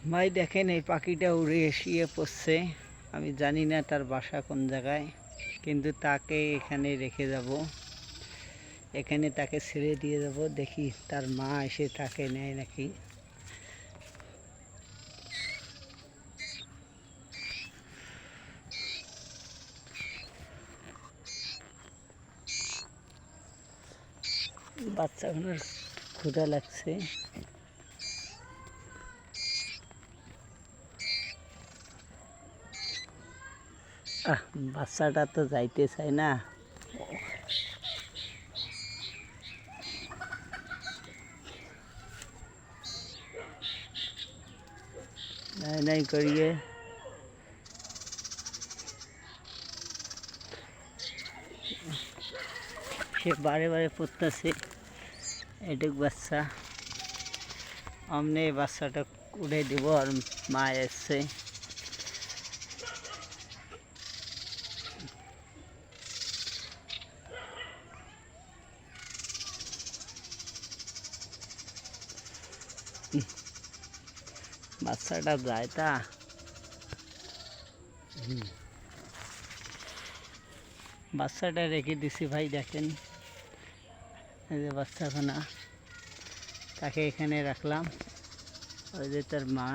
ভাই দেখেন এই পাখিটা উড়ে এসিয়ে পড়ছে। আমি জানি না তার বাসা কোন জায়গায়, কিন্তু তাকে এখানে রেখে যাব, এখানে তাকে ছেড়ে দিয়ে যাব। দেখি তার মা এসে তাকে নেয় নাকি। বাচ্চাগুলোর ক্ষুধা লাগছে। বাচ্চাটা তো যাইতে চায় না। নাই নাই করিয়ে সে বারে বারে পড়তেছে। এটুক বাচ্চা অমনি বাচ্চাটা উড়ে দিব, আর মা এসছে। বাচ্চাটা যায় তা বাচ্চাটা রেখে দিছি ভাই। দেখেন এই যে বাচ্চাখানা, তাকে এখানে রাখলাম। ওই যে তার মা।